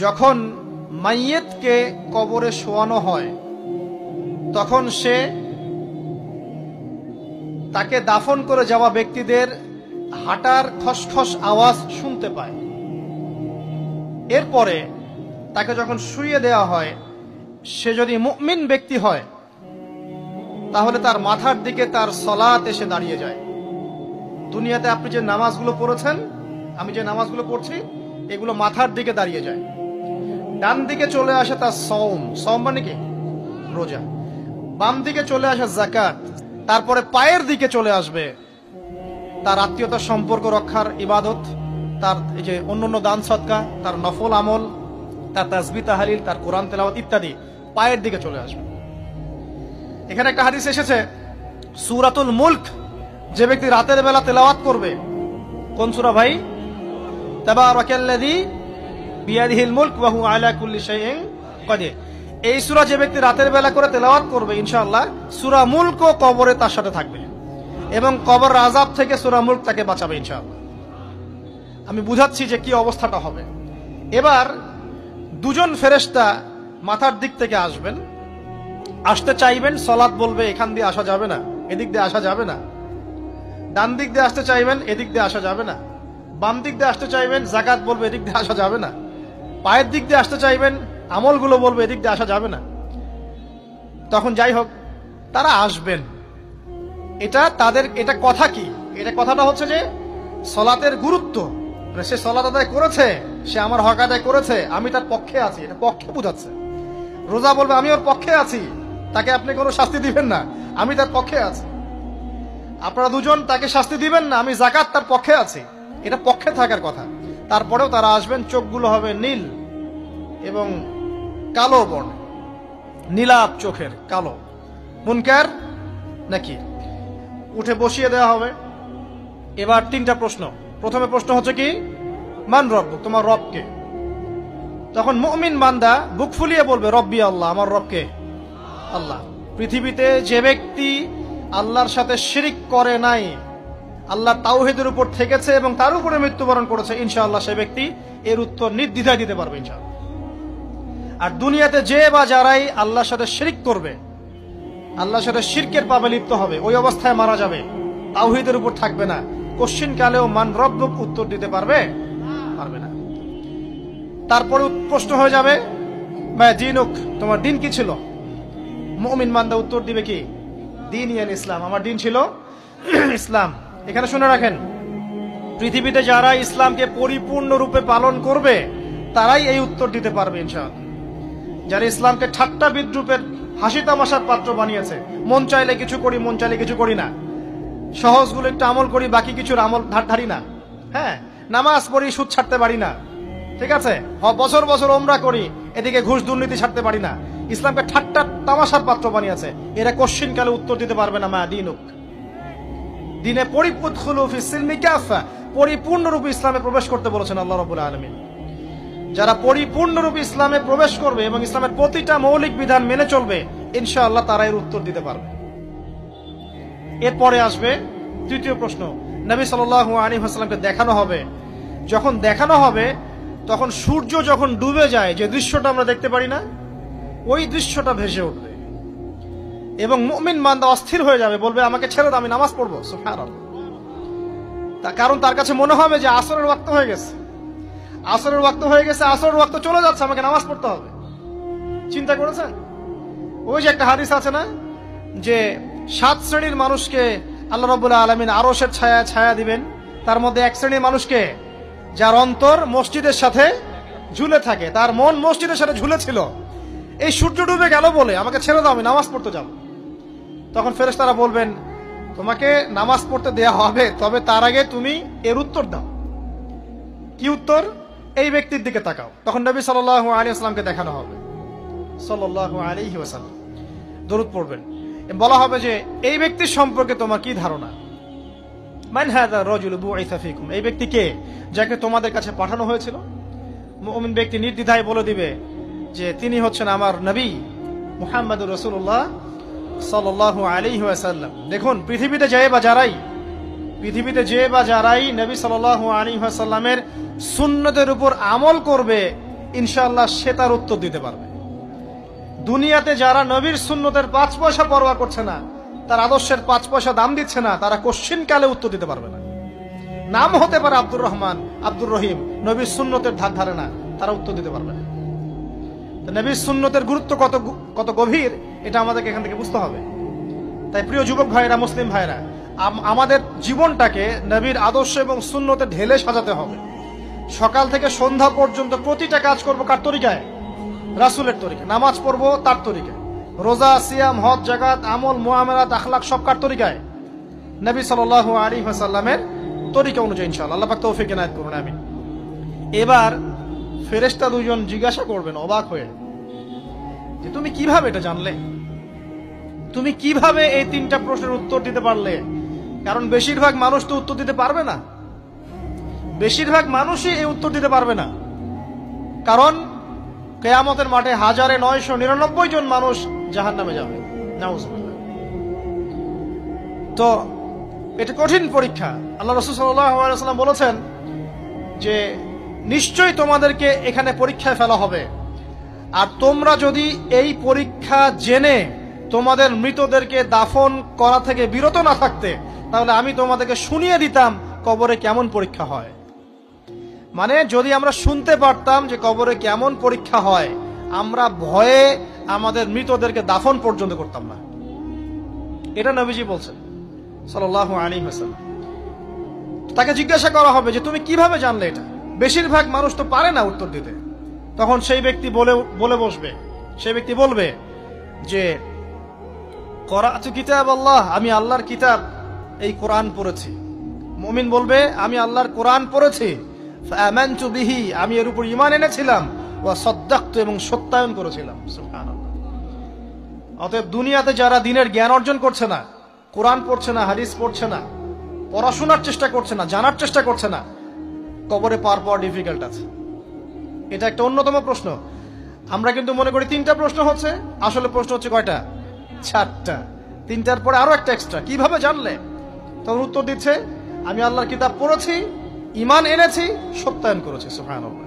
যখন মাইয়েতকে কবরে শোয়ানো হয় তখন সে তাকে দাফন করে যাওয়া ব্যক্তিদের হাঁটার খসখস আওয়াজ শুনতে পায়। এরপরে তাকে যখন শুইয়ে দেওয়া হয়, সে যদি মুমিন ব্যক্তি হয় তাহলে তার মাথার দিকে তার সলাত এসে দাঁড়িয়ে যায়। দুনিয়াতে আপনি যে নামাজগুলো পড়েছেন, আমি যে নামাজগুলো পড়ছি, এগুলো মাথার দিকে দাঁড়িয়ে যায়। ডান দিকে চলে আসে তার সওম মানে কি? রোজা। বাম দিকে চলে আসে যাকাত। তারপরে পায়ের দিকে চলে আসবে তার আত্মীয়তার সম্পর্ক রক্ষার ইবাদত, তার এই যে অন্যান্য দান সদকা, তার নফল আমল, তার তাসবিহ তাহলিল, তার কোরআন তেলাওয়াত ইত্যাদি পায়ের দিকে চলে আসবে। এখানে একটা হাদিস এসেছে, সূরাতুল মুলক যে ব্যক্তি রাতের বেলা তেলাওয়াত করবে, কোন সূরা ভাই? তাবারাকাল্লাযী বিয়াদিহিল মুলক ওয়া হুয়া আলা কুল্লি শাইইন কাদির। এই সূরা যে ব্যক্তি রাতের বেলা করে তেলাওয়াত করবে, ইনশাআল্লাহ সূরা মুলকও কবরে তার সাথে থাকবে এবং কবর আযাব থেকে সূরা মুলক তাকে বাঁচাবে ইনশাআল্লাহ। আমি বুঝাচ্ছি যে কি অবস্থাটা হবে। এবার দুজন ফেরেশতা মাথার দিক থেকে আসবেন, আসতে চাইবেন, সালাত বলবে এখান দিয়ে আসা যাবে না, এদিক দিয়ে আসা যাবে না। ডান দিক দিয়ে আসতে চাইবেন, এদিক দিয়ে আসা যাবে না। বাম দিক দিয়ে আসতে চাইবেন, যাকাত বলবে এদিক দিয়ে আসা যাবে না। পায়ের দিক দিয়ে আসতে চাইবেন, আমলগুলো বলবে এদিক দিয়ে আসা যাবে না। তখন যাই হোক তারা আসবেন। এটা কথা কি? এটা কথাটা হচ্ছে যে সলাতের গুরুত্ব, সে সলাত আদায় করেছে, সে আমার হক আদায় করেছে, আমি তার পক্ষে আছি, এটা পক্ষে বুঝাচ্ছে। রোজা বলবে আমি ওর পক্ষে আছি, তাকে আপনি কোনো শাস্তি দিবেন না, আমি তার পক্ষে আছি। আপনারা দুজন তাকে শাস্তি দিবেন না, আমি যাকাত তার পক্ষে আছি, এটা পক্ষে থাকার কথা। তারপরেও তারা আসবেন, চোখগুলো হবে নীল এবং কালো বর্ণ, নীলাভ চোখের, কালো। মুনকার নাকি উঠে বসিয়ে দেওয়া হবে। এবার তিনটা প্রশ্ন। প্রথমে প্রশ্ন হচ্ছে কি, মান রব্বুক, তোমার রব কে? তখন মুমিন বান্দা বুক ফুলিয়ে বলবে রব্বি আল্লাহ, আমার রব কে? আল্লাহ। পৃথিবীতে যে ব্যক্তি আল্লাহর সাথে শিরিক করে নাই, আল্লাহ তাওহীদের উপর থেকেছে এবং তার উপরে মৃত্যুবরণ করেছে, ইনশাআল্লাহ সে ব্যক্তি এর উত্তর নির্দ্বিধায় দিতে পারবে ইনশাআল্লাহ। আর দুনিয়াতে যে বা যারাই আল্লাহর সাথে শিরিক করবে, আল্লাহর সাথে শিরকের পাবে লিপ্ত হবে, ওই অবস্থায় মারা যাবে, তাওহীদের উপর থাকবে না, কোশ্চিন কালেও মান রব্বুক উত্তর দিতে পারবে না। তারপরে প্রশ্ন হয়ে যাবে মা দীনুক, তোমার দিন কি ছিল? মুমিন বান্দা উত্তর দিবে কি? দিন ইয়াল ইসলাম, আমার দিন ছিল ইসলাম। এখানে শুনে রাখেন, পৃথিবীতে যারা ইসলামকে পরিপূর্ণরূপে পালন করবে তারাই এই উত্তর দিতে পারবে ইনশাআল্লাহ। যারা ইসলামকে ঠাট্টা বিদ্রুপের হাসি তামাশার পাত্র বানিয়েছে, মন চাইলে কিছু করি, মন চাইলে কিছু করি না, সহজগুলো একটু আমল করি, বাকি কিছুর আমল ধারি না, হ্যাঁ, নামাজ পড়ি, সুদ ছাড়তে পারি না, ঠিক আছে, বছর বছর ওমরা করি, এদিকে ঘুষ দুর্নীতি ছাড়তে পারি না, ইসলামকে ঠাট্টা তামাশার পাত্র বানিয়েছে, এরা কোশ্চিন কালে উত্তর দিতে পারবে না মা দীনুক। দিনে পরিপূর্ণরূপে ইসলামে প্রবেশ করতে বলেছেন আল্লাহ রাব্বুল আলামিন। যারা পরিপূর্ণরূপে ইসলামে প্রবেশ করবে এবং ইসলামের প্রতিটা মৌলিক বিধান মেনে চলবে, ইনশাআল্লাহ তারা এর উত্তর দিতে পারবে। এরপরে আসবে তৃতীয় প্রশ্ন। নবী সাল্লাল্লাহু আলাইহি ওয়াসাল্লামকে দেখানো হবে। যখন দেখানো হবে তখন সূর্য যখন ডুবে যায়, যে দৃশ্যটা আমরা দেখতে পারি না, ওই দৃশ্যটা ভেসে উঠবে এবং মুমিন বান্দা অস্থির হয়ে যাবে, বলবে আমাকে ছেড়ে দাও, আমি নামাজ পড়বো। সুবহানাল্লাহ। কারণ তার কাছে মনে হবে যে আসরের ওয়াক্ত হয়ে গেছে, আসরের ওয়াক্ত হয়ে গেছে, আসরের ওয়াক্ত চলে যাচ্ছে, আমাকে নামাজ পড়তে হবে। চিন্তা করেছেন? ওই যে একটা হাদিস আছে না, যে 7 শ্রেণীর মানুষকে আল্লাহ রাব্বুল আলামিন আরশের ছায়া দিবেন। তার মধ্যে এক শ্রেণীর মানুষকে, যার অন্তর মসজিদের সাথে ঝুলে থাকে, তার মন মসজিদের সাথে ঝুলেছিল, এই সূর্য ডুবে গেল বলে আমাকে ছেড়ে দাও, আমি নামাজ পড়তে যাব। তখন ফেরেশতারা বলবেন তোমাকে নামাজ পড়তে দেয়া হবে, তবে তার আগে তুমি এর উত্তর দাও। কি উত্তর? এই ব্যক্তির দিকে তাকাও। তখন নবী সাল্লাল্লাহু আলাইহি ওয়াসাল্লামকে দেখানো হবে, সাল্লাল্লাহু আলাইহি ওয়াসাল্লাম দরুদ পড়বেন। বলা হবে যে এই ব্যক্তির সম্পর্কে তোমার কি ধারণা? মান হাযা রাজুলু বুইসা ফীকুম, এই ব্যক্তি কে, যাকে তোমাদের কাছে পাঠানো হয়েছিল? মুমিন ব্যক্তি নির্দ্বিধায় বলে দিবে যে তিনি হচ্ছেন আমার নবী মুহাম্মদুর রাসূলুল্লাহ সাল্লাল্লাহু আলাইহি ওয়াসাল্লাম। দেখুন, পৃথিবীতে যে বা যারাই নবী সাল্লাল্লাহু আলাইহি ওয়াসাল্লামের সুন্নতের উপর আমল করবে, ইনশাআল্লাহ সে তার উত্তর দিতে পারবে। দুনিয়াতে যারা নবীর সুন্নতের 5 পয়সা পরোয়া করছে না, তার আদর্শের 5 পয়সা দাম দিচ্ছে না, তারা কোশ্চিন কালে উত্তর দিতে পারবে না। নাম হতে পারে আব্দুর রহমান, আব্দুর রহিম, নবীর সুন্নতের ধার ধারে না, তারা উত্তর দিতে পারবে না। নবীর সুন্নতের গুরুত্ব কত গভীর, এটা আমাদেরকে এখান থেকে বুঝতে হবে। তাই প্রিয় যুবক ভাইরা, মুসলিম ভাইরা, আমাদের জীবনটাকে নবীর আদর্শ এবং সুন্নতে ঢেলে সাজাতে হবে। সকাল থেকে সন্ধ্যা পর্যন্ত প্রতিটা কাজ করব কার তরিকায়? রাসূলের তরিকায়। নামাজ পড়বো তার তরিকায়, রোজা, সিয়াম, হজ, জাকাত, আমল, মুআমালাত, আখলাক সব কার তরিকায়? নবী সাল্লাল্লাহু আলাইহি ওয়াসাল্লামের তরিকা অনুযায়ী ইনশাআল্লাহ। আল্লাহ পাক তৌফিক এনায়েত করুন, আমিন। এবার ফেরেশতা দুজন জিজ্ঞাসা করবেন অবাক হয়ে যে তুমি কিভাবে এটা জানলে? তুমি কিভাবে এই 3টা প্রশ্নের উত্তর দিতে পারলে? কারণ বেশিরভাগ মানুষ তো উত্তর দিতে পারবে না, বেশিরভাগ মানুষই এই উত্তর দিতে পারবে না। কারণ কিয়ামতের মাঠে 1999 জন মানুষ জাহান্নামে যাবে, নাউজুবিল্লাহ। তো এটা কঠিন পরীক্ষা। আল্লাহ রাসূল সাল্লাল্লাহু আলাইহি ওয়াসাল্লাম বলেছেন যে নিশ্চয়ই তোমাদেরকে এখানে পরীক্ষায় ফেলা হবে, আর তোমরা যদি এই পরীক্ষা জেনে তোমাদের মৃতদেরকে দাফন করা থেকে বিরত না থাকতে, তাহলে আমি তোমাদেরকে শুনিয়ে দিতাম কবরে কেমন পরীক্ষা হয়। মানে যদি আমরা শুনতে পারতাম যে কবরে কেমন পরীক্ষা হয়, আমরা ভয়ে আমাদের মৃতদেরকে দাফন পর্যন্ত করতাম না। এটা নবীজি বলছেন সাল্লাল্লাহু আলাইহি ওয়াসাল্লাম। তাকে জিজ্ঞাসা করা হবে যে তুমি কিভাবে জানলে এটা? বেশিরভাগ মানুষ তো পারে না উত্তর দিতে। তখন সেই ব্যক্তি বলে বসবে, সেই ব্যক্তি বলবে যে করাতু কিতাব আল্লাহ, আমি আল্লাহর কিতাব এই কোরআন পড়েছি। মুমিন বলবে আমি আল্লাহর কোরআন পড়েছি, ফাআমানতু বিহি, আমি এর উপর ঈমান এনেছিলাম, ওয়া সাদ্দাকতু, এবং সত্যায়ন করেছিলাম। সুবহানাল্লাহ। অতএব দুনিয়াতে যারা দ্বীনের জ্ঞান অর্জন করছে না, কোরআন পড়ছে না, হাদিস পড়ছে না, পড়াশোনার চেষ্টা করছে না, জানার চেষ্টা করছে না, কবরে পাওয়া ডিফিকাল্ট আছে। এটা একটা অন্যতম প্রশ্ন। আমরা কিন্তু মনে করি 3টা প্রশ্ন হচ্ছে, আসলে প্রশ্ন হচ্ছে কয়টা? 4টা। 3টার পরে আরো একটা এক্সট্রা। কিভাবে জানলে? তখন উত্তর দিচ্ছে আমি আল্লাহর কিতাব পড়েছি, ঈমান এনেছি, সত্যায়ন করেছি। সুবহানাল্লাহ।